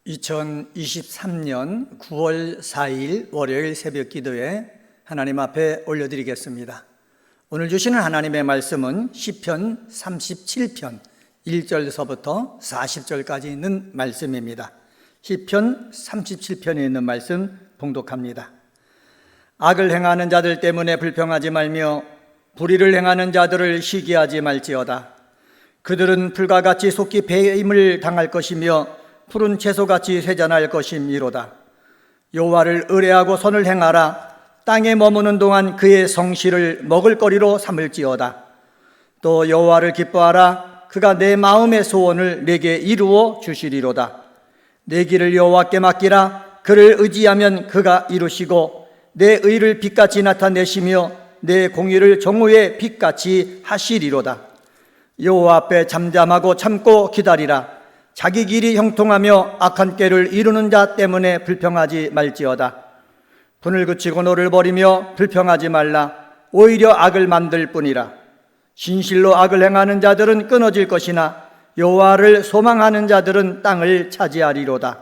2023년 9월 4일 월요일 새벽 기도에 하나님 앞에 올려드리겠습니다. 오늘 주시는 하나님의 말씀은 시편 37편 1절서부터 40절까지 있는 말씀입니다. 시편 37편에 있는 말씀 봉독합니다. 악을 행하는 자들 때문에 불평하지 말며 불의를 행하는 자들을 시기하지 말지어다. 그들은 풀과 같이 속히 배임을 당할 것이며 푸른 채소같이 쇠잔할 것임이로다. 여호와를 의뢰하고 선을 행하라. 땅에 머무는 동안 그의 성실을 먹을거리로 삼을지어다. 또 여호와를 기뻐하라. 그가 내 마음의 소원을 내게 이루어 주시리로다. 내 길을 여호와께 맡기라. 그를 의지하면 그가 이루시고 내 의를 빛같이 나타내시며 내 공의를 정오의 빛같이 하시리로다. 여호와 앞에 잠잠하고 참고 기다리라. 자기 길이 형통하며 악한 꾀를 이루는 자 때문에 불평하지 말지어다. 분을 그치고 노를 버리며 불평하지 말라. 오히려 악을 만들 뿐이라. 진실로 악을 행하는 자들은 끊어질 것이나 여호와를 소망하는 자들은 땅을 차지하리로다.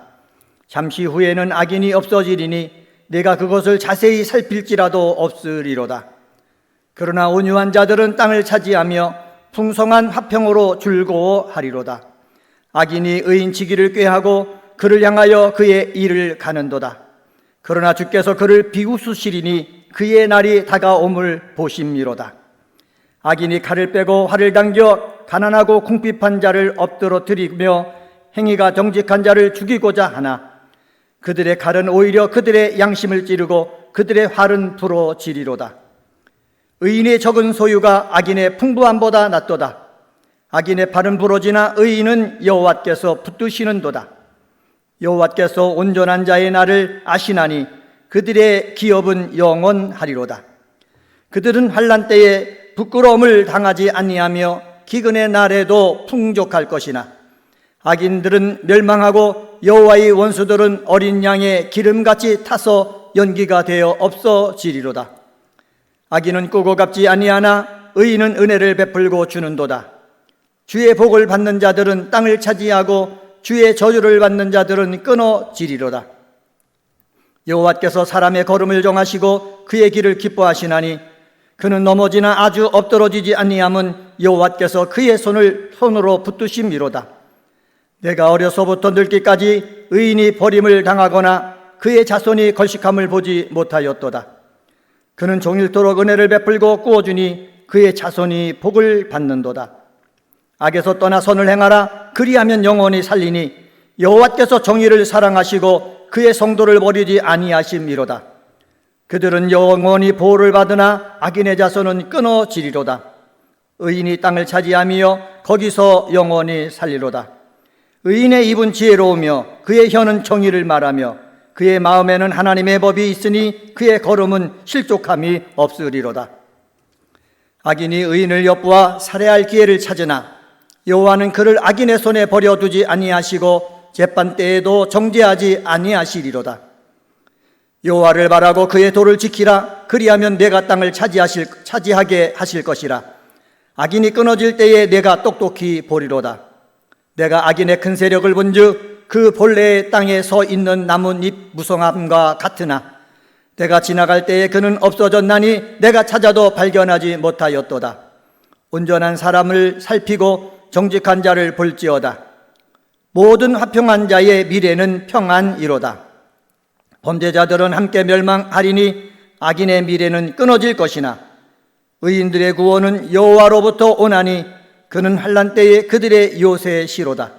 잠시 후에는 악인이 없어지리니 내가 그것을 자세히 살필지라도 없으리로다. 그러나 온유한 자들은 땅을 차지하며 풍성한 화평으로 즐거워하리로다. 악인이 의인치기를 꾀하고 그를 향하여 그의 일을 가는도다. 그러나 주께서 그를 비웃으시리니 그의 날이 다가옴을 보심이로다. 악인이 칼을 빼고 활을 당겨 가난하고 궁핍한 자를 엎드러뜨리며 행위가 정직한 자를 죽이고자 하나 그들의 칼은 오히려 그들의 양심을 찌르고 그들의 활은 부러지리로다. 의인의 적은 소유가 악인의 풍부함보다 낫도다. 악인의 팔은 부러지나 의인은 여호와께서 붙드시는도다. 여호와께서 온전한 자의 날을 아시나니 그들의 기업은 영원하리로다. 그들은 환난 때에 부끄러움을 당하지 아니하며 기근의 날에도 풍족할 것이나 악인들은 멸망하고 여호와의 원수들은 어린 양의 기름같이 타서 연기가 되어 없어지리로다. 악인은 꾸고 갚지 아니하나 의인은 은혜를 베풀고 주는도다. 주의 복을 받는 자들은 땅을 차지하고 주의 저주를 받는 자들은 끊어지리로다. 여호와께서 사람의 걸음을 정하시고 그의 길을 기뻐하시나니 그는 넘어지나 아주 엎드러지지 아니함은 여호와께서 그의 손으로 붙드심이로다. 내가 어려서부터 늙기까지 의인이 버림을 당하거나 그의 자손이 걸식함을 보지 못하였도다. 그는 종일토록 은혜를 베풀고 꾸어주니 그의 자손이 복을 받는도다. 악에서 떠나 선을 행하라. 그리하면 영원히 살리니 여호와께서 정의를 사랑하시고 그의 성도를 버리지 아니하심이로다. 그들은 영원히 보호를 받으나 악인의 자손은 끊어지리로다. 의인이 땅을 차지하며 거기서 영원히 살리로다. 의인의 입은 지혜로우며 그의 혀는 정의를 말하며 그의 마음에는 하나님의 법이 있으니 그의 걸음은 실족함이 없으리로다. 악인이 의인을 엿보아 살해할 기회를 찾으나 여호와는 그를 악인의 손에 버려두지 아니하시고 재판 때에도 정죄하지 아니하시리로다. 여호와를 바라고 그의 도를 지키라. 그리하면 내가 땅을 차지하게 하실 것이라. 악인이 끊어질 때에 내가 똑똑히 보리로다. 내가 악인의 큰 세력을 본즉 그 본래의 땅에 서 있는 나뭇잎 무성함과 같으나 내가 지나갈 때에 그는 없어졌나니 내가 찾아도 발견하지 못하였도다. 온전한 사람을 살피고 정직한 자를 볼지어다. 모든 화평한 자의 미래는 평안이로다. 범죄자들은 함께 멸망하리니 악인의 미래는 끊어질 것이나 의인들의 구원은 여호와로부터 오나니 그는 환난 때에 그들의 요새시로다.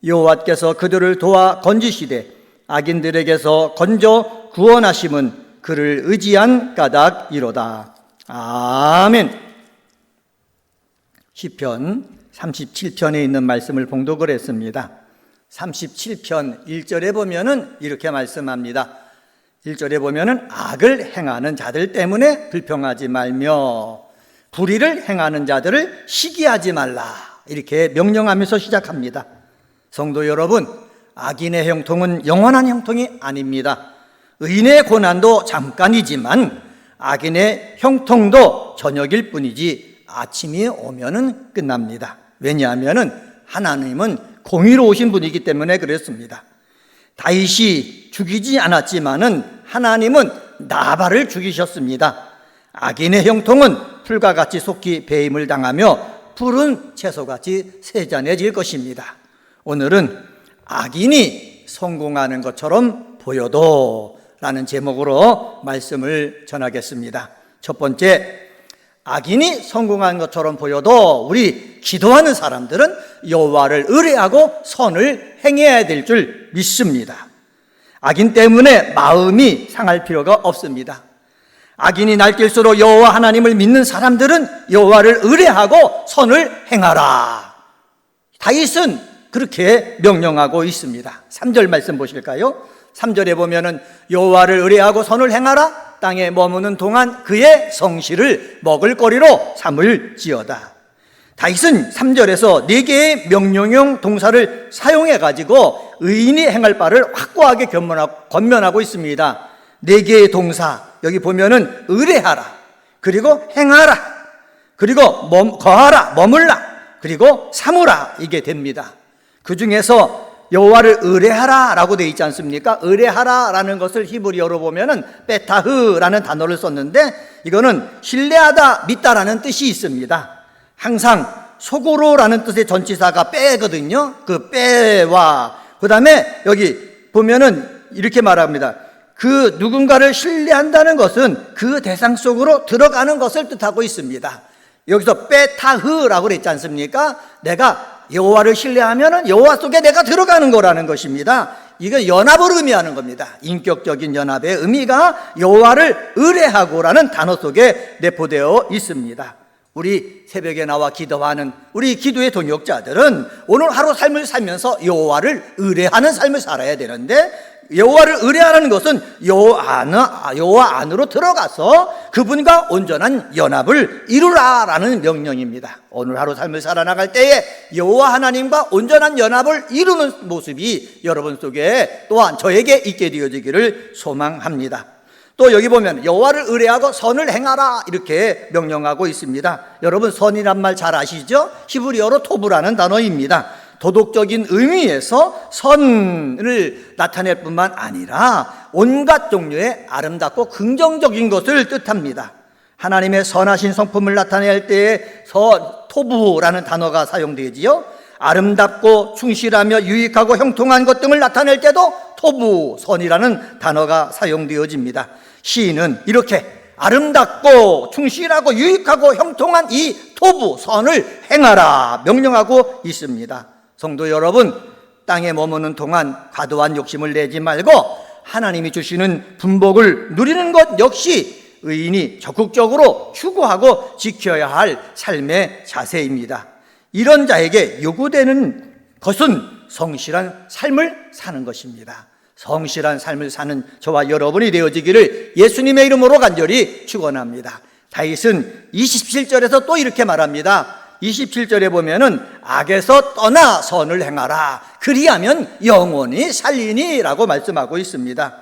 여호와께서 그들을 도와 건지시되 악인들에게서 건져 구원하심은 그를 의지한 까닭이로다. 아멘. 시편 37편에 있는 말씀을 봉독을 했습니다. 37편 1절에 보면은 이렇게 말씀합니다. 1절에 보면은 악을 행하는 자들 때문에 불평하지 말며 불의를 행하는 자들을 시기하지 말라. 이렇게 명령하면서 시작합니다. 성도 여러분, 악인의 형통은 영원한 형통이 아닙니다. 의인의 고난도 잠깐이지만 악인의 형통도 저녁일 뿐이지 아침이 오면은 끝납니다. 왜냐하면은 하나님은 공의로우신 분이기 때문에 그렇습니다. 다윗이 죽이지 않았지만은 하나님은 나발을 죽이셨습니다. 악인의 형통은 풀과 같이 속히 배임을 당하며 푸른 채소같이 세잔해질 것입니다. 오늘은 악인이 성공하는 것처럼 보여도 라는 제목으로 말씀을 전하겠습니다. 첫 번째, 악인이 성공한 것처럼 보여도 우리 기도하는 사람들은 여호와를 의뢰하고 선을 행해야 될 줄 믿습니다. 악인 때문에 마음이 상할 필요가 없습니다. 악인이 날뛸수록 여호와 하나님을 믿는 사람들은 여호와를 의뢰하고 선을 행하라. 다윗은 그렇게 명령하고 있습니다. 3절 말씀 보실까요? 3절에 보면은 여호와를 의뢰하고 선을 행하라. 땅에 머무는 동안 그의 성실을 먹을거리로 삼을지어다. 다윗은 3절에서 4개의 명령형 동사를 사용해가지고 의인이 행할 바를 확고하게 권면하고 있습니다. 4개의 동사, 여기 보면은 의뢰하라, 그리고 행하라, 그리고 거하라, 머물라, 그리고 삼으라, 이게 됩니다. 그 중에서 여호와를 의뢰하라 라고 되어 있지 않습니까? 의뢰하라 라는 것을 히브리어로 보면은 베타흐라는 단어를 썼는데, 이거는 신뢰하다, 믿다라는 뜻이 있습니다. 항상 속으로라는 뜻의 전치사가 빼거든요. 그 빼와 그 다음에 여기 보면은 이렇게 말합니다. 그 누군가를 신뢰한다는 것은 그 대상 속으로 들어가는 것을 뜻하고 있습니다. 여기서 베타흐라고 그랬지 않습니까? 내가 여호와를 신뢰하면은 여호와 속에 내가 들어가는 거라는 것입니다. 이거 연합을 의미하는 겁니다. 인격적인 연합의 의미가 여호와를 의뢰하고라는 단어 속에 내포되어 있습니다. 우리 새벽에 나와 기도하는 우리 기도의 동역자들은 오늘 하루 삶을 살면서 여호와를 의뢰하는 삶을 살아야 되는데, 여호와를 의뢰하는 것은 여호와 안으로 들어가서 그분과 온전한 연합을 이루라라는 명령입니다. 오늘 하루 삶을 살아나갈 때에 여호와 하나님과 온전한 연합을 이루는 모습이 여러분 속에 또한 저에게 있게 되어지기를 소망합니다. 또 여기 보면 여호와를 의뢰하고 선을 행하라 이렇게 명령하고 있습니다. 여러분, 선이란 말 잘 아시죠? 히브리어로 토브라는 단어입니다. 도덕적인 의미에서 선을 나타낼 뿐만 아니라 온갖 종류의 아름답고 긍정적인 것을 뜻합니다. 하나님의 선하신 성품을 나타낼 때에 토부라는 단어가 사용되지요. 아름답고 충실하며 유익하고 형통한 것 등을 나타낼 때도 토부, 선이라는 단어가 사용되어집니다. 시인은 이렇게 아름답고 충실하고 유익하고 형통한 이 토부, 선을 행하라 명령하고 있습니다. 성도 여러분, 땅에 머무는 동안 과도한 욕심을 내지 말고 하나님이 주시는 분복을 누리는 것 역시 의인이 적극적으로 추구하고 지켜야 할 삶의 자세입니다. 이런 자에게 요구되는 것은 성실한 삶을 사는 것입니다. 성실한 삶을 사는 저와 여러분이 되어지기를 예수님의 이름으로 간절히 축원합니다. 다윗은 27절에서 또 이렇게 말합니다. 27절에 보면은 악에서 떠나 선을 행하라, 그리하면 영원히 살리니 라고 말씀하고 있습니다.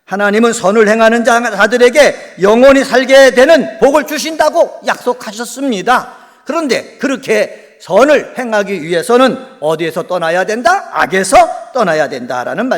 하나님은 선을 행하는 자들에게 영원히 살게 되는 복을 주신다고 약속하셨습니다. 그런데 그렇게 선을 행하기 위해서는 어디에서 떠나야 된다? 악에서 떠나야 된다라는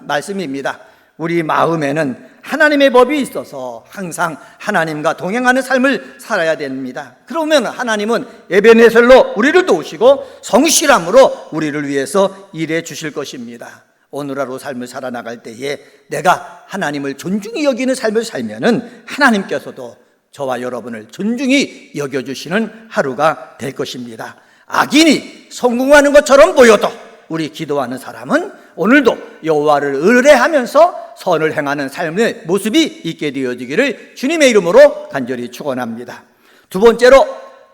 말씀입니다. 우리 마음에는 하나님의 법이 있어서 항상 하나님과 동행하는 삶을 살아야 됩니다. 그러면 하나님은 에베네셀로 우리를 도우시고 성실함으로 우리를 위해서 일해 주실 것입니다. 오늘 하루 삶을 살아나갈 때에 내가 하나님을 존중히 여기는 삶을 살면은 하나님께서도 저와 여러분을 존중히 여겨주시는 하루가 될 것입니다. 악인이 성공하는 것처럼 보여도 우리 기도하는 사람은 오늘도 여호와를 의뢰하면서 선을 행하는 삶의 모습이 있게 되어지기를 주님의 이름으로 간절히 축원합니다. 두 번째로,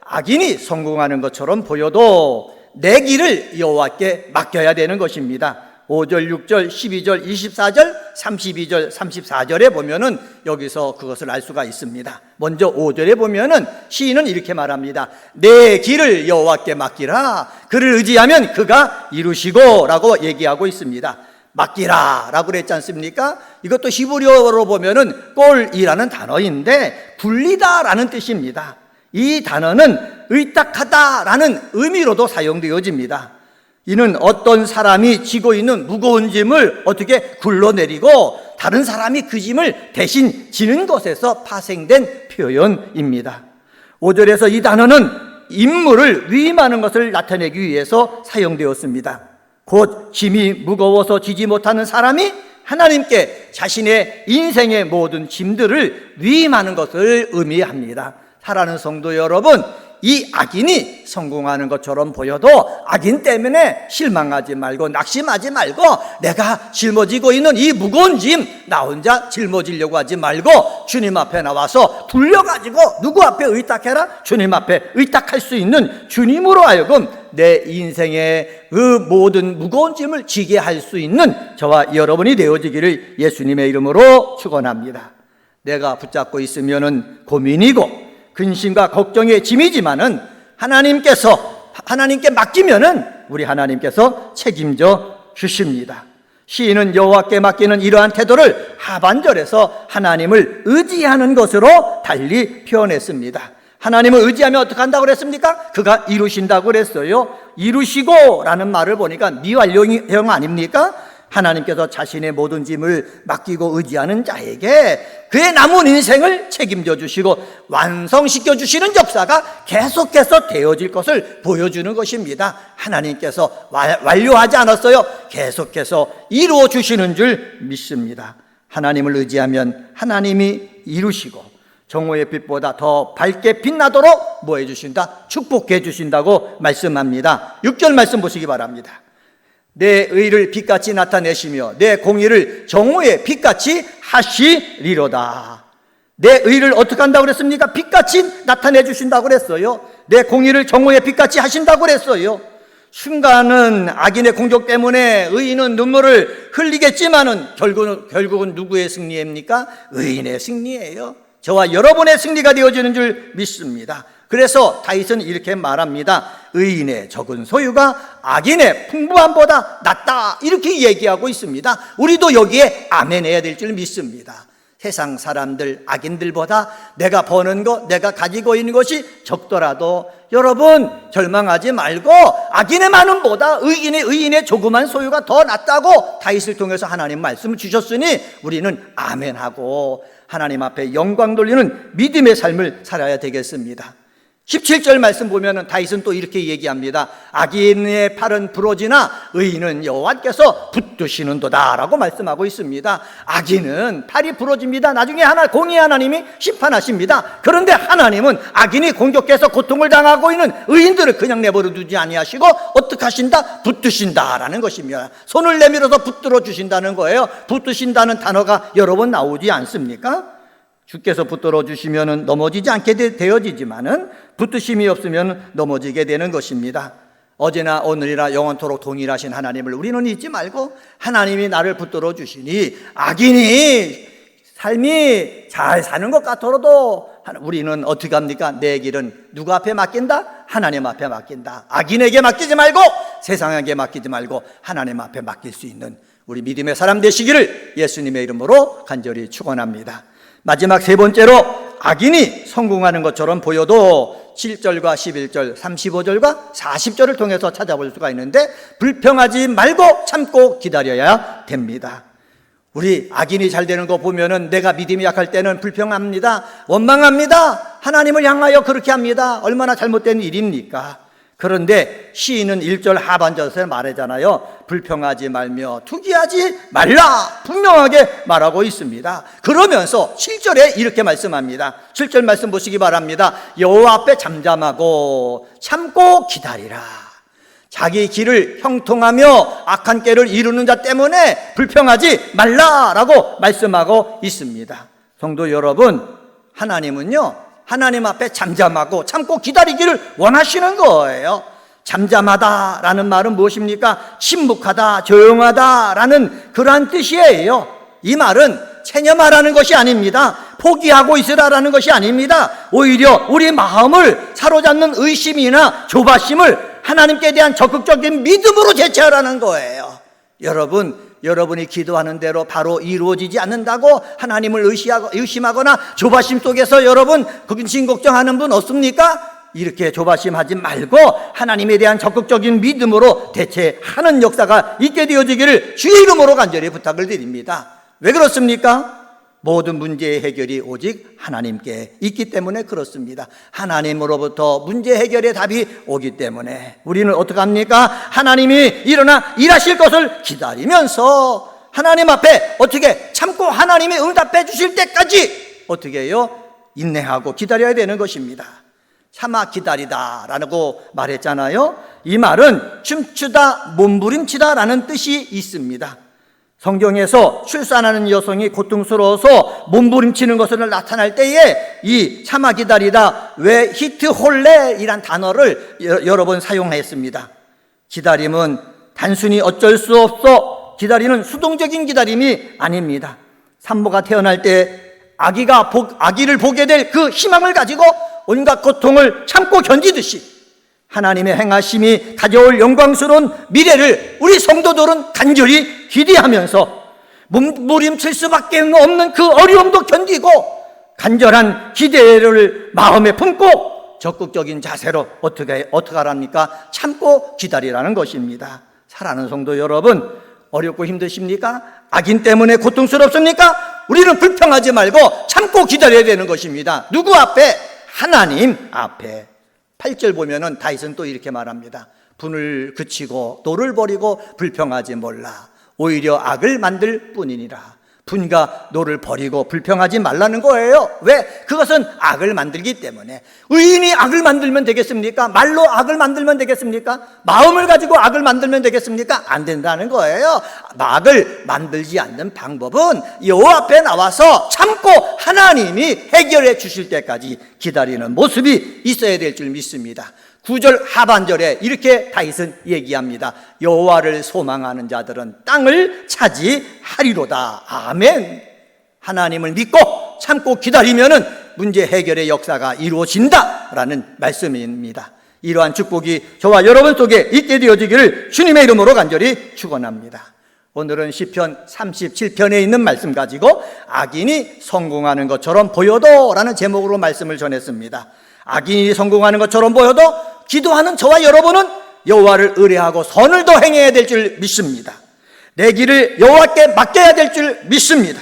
악인이 성공하는 것처럼 보여도 내 길을 여호와께 맡겨야 되는 것입니다. 5절, 6절, 12절, 24절, 32절, 34절에 보면은 여기서 그것을 알 수가 있습니다. 먼저 5절에 보면은 시인은 이렇게 말합니다. 내 길을 여호와께 맡기라, 그를 의지하면 그가 이루시고 라고 얘기하고 있습니다. 맡기라 라고 그랬지 않습니까? 이것도 히브리어로 보면은 꼴이라는 단어인데 굴리다 라는 뜻입니다. 이 단어는 의탁하다 라는 의미로도 사용되어집니다. 이는 어떤 사람이 지고 있는 무거운 짐을 어떻게 굴러내리고 다른 사람이 그 짐을 대신 지는 것에서 파생된 표현입니다. 5절에서 이 단어는 임무를 위임하는 것을 나타내기 위해서 사용되었습니다. 곧 짐이 무거워서 지지 못하는 사람이 하나님께 자신의 인생의 모든 짐들을 위임하는 것을 의미합니다. 사랑하는 성도 여러분, 이 악인이 성공하는 것처럼 보여도 악인 때문에 실망하지 말고 낙심하지 말고 내가 짊어지고 있는 이 무거운 짐 나 혼자 짊어지려고 하지 말고 주님 앞에 나와서 불려가지고 누구 앞에 의탁해라? 주님 앞에 의탁할 수 있는 주님으로 하여금 내 인생의 그 모든 무거운 짐을 지게 할 수 있는 저와 여러분이 되어지기를 예수님의 이름으로 축원합니다. 내가 붙잡고 있으면은 고민이고 근심과 걱정의 짐이지만은 하나님께 맡기면은 우리 하나님께서 책임져 주십니다. 시인은 여호와께 맡기는 이러한 태도를 하반절에서 하나님을 의지하는 것으로 달리 표현했습니다. 하나님을 의지하면 어떻게 한다고 그랬습니까? 그가 이루신다고 그랬어요. 이루시고라는 말을 보니까 미완료형 아닙니까? 하나님께서 자신의 모든 짐을 맡기고 의지하는 자에게 그의 남은 인생을 책임져 주시고 완성시켜 주시는 역사가 계속해서 되어질 것을 보여주는 것입니다. 하나님께서 완료하지 않았어요. 계속해서 이루어 주시는 줄 믿습니다. 하나님을 의지하면 하나님이 이루시고 정오의 빛보다 더 밝게 빛나도록 뭐 해주신다? 축복해 주신다고 말씀합니다. 6절 말씀 보시기 바랍니다. 내 의를 빛같이 나타내시며 내 공의를 정오의 빛같이 하시리로다. 내 의를 어떻게 한다고 그랬습니까? 빛같이 나타내 주신다고 그랬어요. 내 공의를 정오의 빛같이 하신다고 그랬어요. 순간은 악인의 공격 때문에 의인은 눈물을 흘리겠지만은 결국은 누구의 승리입니까? 의인의 승리예요. 저와 여러분의 승리가 되어지는 줄 믿습니다. 그래서 다윗은 이렇게 말합니다. 의인의 적은 소유가 악인의 풍부함보다 낫다, 이렇게 얘기하고 있습니다. 우리도 여기에 아멘 해야 될 줄 믿습니다. 세상 사람들, 악인들보다 내가 버는 것, 내가 가지고 있는 것이 적더라도 여러분 절망하지 말고 악인의 많음보다 의인의 조그만 소유가 더 낫다고 다윗을 통해서 하나님 말씀을 주셨으니 우리는 아멘하고 하나님 앞에 영광 돌리는 믿음의 삶을 살아야 되겠습니다. 17절 말씀 보면은 다윗은 또 이렇게 얘기합니다. 악인의 팔은 부러지나 의인은 여호와께서 붙드시는도다 라고 말씀하고 있습니다. 악인은 팔이 부러집니다. 나중에 공의 하나님이 심판하십니다. 그런데 하나님은 악인이 공격해서 고통을 당하고 있는 의인들을 그냥 내버려 두지 아니하시고 어떻게 하신다? 붙드신다라는 것입니다. 손을 내밀어서 붙들어 주신다는 거예요. 붙드신다는 단어가 여러 번 나오지 않습니까? 주께서 붙들어 주시면 넘어지지 않게 되어지지만은 붙드심이 없으면 넘어지게 되는 것입니다. 어제나 오늘이나 영원토록 동일하신 하나님을 우리는 잊지 말고 하나님이 나를 붙들어 주시니 악인이 삶이 잘 사는 것 같더라도 우리는 어떻게 합니까? 내 길은 누구 앞에 맡긴다? 하나님 앞에 맡긴다. 악인에게 맡기지 말고 세상에게 맡기지 말고 하나님 앞에 맡길 수 있는 우리 믿음의 사람 되시기를 예수님의 이름으로 간절히 축원합니다. 마지막 세 번째로 악인이 성공하는 것처럼 보여도 7절과 11절, 35절과 40절을 통해서 찾아볼 수가 있는데 불평하지 말고 참고 기다려야 됩니다. 우리 악인이 잘 되는 거 보면은 내가 믿음이 약할 때는 불평합니다. 원망합니다. 하나님을 향하여 그렇게 합니다. 얼마나 잘못된 일입니까? 그런데 시인은 1절 하반절에 말하잖아요. 불평하지 말며 투기하지 말라 분명하게 말하고 있습니다. 그러면서 7절에 이렇게 말씀합니다. 7절 말씀 보시기 바랍니다. 여호와 앞에 잠잠하고 참고 기다리라. 자기 길을 형통하며 악한 꾀를 이루는 자 때문에 불평하지 말라라고 말씀하고 있습니다. 성도 여러분, 하나님은요 하나님 앞에 잠잠하고 참고 기다리기를 원하시는 거예요. 잠잠하다라는 말은 무엇입니까? 침묵하다, 조용하다라는 그러한 뜻이에요. 이 말은 체념하라는 것이 아닙니다. 포기하고 있으라라는 것이 아닙니다. 오히려 우리 마음을 사로잡는 의심이나 조바심을 하나님께 대한 적극적인 믿음으로 대체하라는 거예요. 여러분이 기도하는 대로 바로 이루어지지 않는다고 하나님을 의심하거나 조바심 속에서 여러분 근심 걱정하는 분 없습니까? 이렇게 조바심하지 말고 하나님에 대한 적극적인 믿음으로 대체하는 역사가 있게 되어지기를 주의 이름으로 간절히 부탁을 드립니다. 왜 그렇습니까? 모든 문제의 해결이 오직 하나님께 있기 때문에 그렇습니다. 하나님으로부터 문제 해결의 답이 오기 때문에 우리는 어떻게 합니까? 하나님이 일어나 일하실 것을 기다리면서 하나님 앞에 어떻게 참고 하나님이 응답해 주실 때까지 어떻게 해요? 인내하고 기다려야 되는 것입니다. 참아 기다리다라고 말했잖아요. 이 말은 춤추다, 몸부림치다라는 뜻이 있습니다. 성경에서 출산하는 여성이 고통스러워서 몸부림치는 것을 나타날 때에 이 참아 기다리다 왜 히트홀레이란 단어를 여러 번 사용했습니다. 기다림은 단순히 어쩔 수 없어 기다리는 수동적인 기다림이 아닙니다. 산모가 태어날 때 아기를 보게 될 그 희망을 가지고 온갖 고통을 참고 견디듯이 하나님의 행하심이 가져올 영광스러운 미래를 우리 성도들은 간절히 기대하면서 몸부림칠 수밖에 없는 그 어려움도 견디고 간절한 기대를 마음에 품고 적극적인 자세로 어떻게 하랍니까? 참고 기다리라는 것입니다. 사랑하는 성도 여러분, 어렵고 힘드십니까? 악인 때문에 고통스럽습니까? 우리는 불평하지 말고 참고 기다려야 되는 것입니다. 누구 앞에? 하나님 앞에. 8절 보면은 다윗은 또 이렇게 말합니다. 분을 그치고 노를 버리고 불평하지 말라. 오히려 악을 만들 뿐이니라. 분과 노를 버리고 불평하지 말라는 거예요. 왜? 그것은 악을 만들기 때문에. 의인이 악을 만들면 되겠습니까? 말로 악을 만들면 되겠습니까? 마음을 가지고 악을 만들면 되겠습니까? 안 된다는 거예요. 악을 만들지 않는 방법은 여호와 앞에 나와서 참고 하나님이 해결해 주실 때까지 기다리는 모습이 있어야 될 줄 믿습니다. 9절 하반절에 이렇게 다윗은 얘기합니다. 여호와를 소망하는 자들은 땅을 차지하리로다. 아멘. 하나님을 믿고 참고 기다리면은 문제 해결의 역사가 이루어진다라는 말씀입니다. 이러한 축복이 저와 여러분 속에 있게 되어지기를 주님의 이름으로 간절히 축원합니다. 오늘은 시편 37편에 있는 말씀 가지고 악인이 성공하는 것처럼 보여도 라는 제목으로 말씀을 전했습니다. 악인이 성공하는 것처럼 보여도 기도하는 저와 여러분은 여호와를 의뢰하고 선을 더 행해야 될 줄 믿습니다. 내 길을 여호와께 맡겨야 될 줄 믿습니다.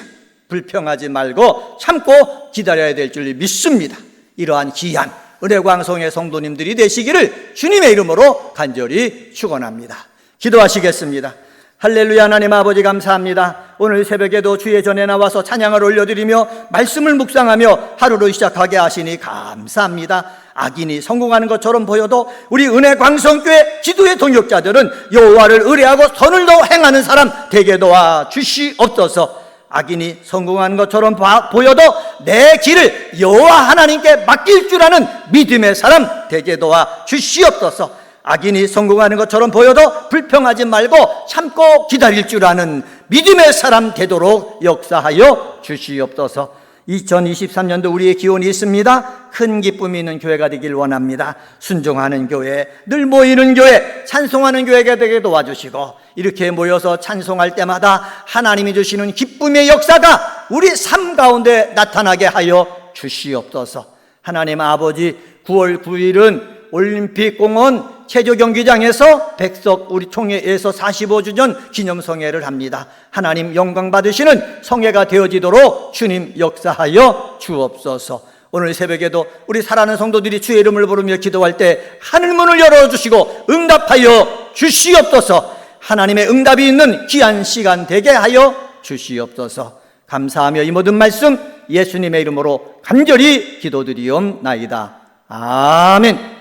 불평하지 말고 참고 기다려야 될 줄 믿습니다. 이러한 귀한 은혜광성의 성도님들이 되시기를 주님의 이름으로 간절히 축원합니다. 기도하시겠습니다. 할렐루야. 하나님 아버지 감사합니다. 오늘 새벽에도 주의 전에 나와서 찬양을 올려드리며 말씀을 묵상하며 하루를 시작하게 하시니 감사합니다. 악인이 성공하는 것처럼 보여도 우리 은혜광성교회 기도의 동역자들은 여호와를 의뢰하고 선을 더 행하는 사람 되게 도와 주시옵소서. 악인이 성공하는 것처럼 보여도 내 길을 여호와 하나님께 맡길 줄 아는 믿음의 사람 되게 도와 주시옵소서. 악인이 성공하는 것처럼 보여도 불평하지 말고 참고 기다릴 줄 아는 믿음의 사람 되도록 역사하여 주시옵소서. 2023년도 우리의 기원이 있습니다. 큰 기쁨이 있는 교회가 되길 원합니다. 순종하는 교회, 늘 모이는 교회, 찬송하는 교회가 되게 도와주시고 이렇게 모여서 찬송할 때마다 하나님이 주시는 기쁨의 역사가 우리 삶 가운데 나타나게 하여 주시옵소서. 하나님 아버지, 9월 9일은 올림픽공원 체조경기장에서 백석 우리 총회에서 45주년 기념성회를 합니다. 하나님 영광 받으시는 성회가 되어지도록 주님 역사하여 주옵소서. 오늘 새벽에도 우리 사랑하는 성도들이 주의 이름을 부르며 기도할 때 하늘문을 열어주시고 응답하여 주시옵소서. 하나님의 응답이 있는 귀한 시간 되게 하여 주시옵소서. 감사하며 이 모든 말씀 예수님의 이름으로 간절히 기도드리옵나이다. 아멘.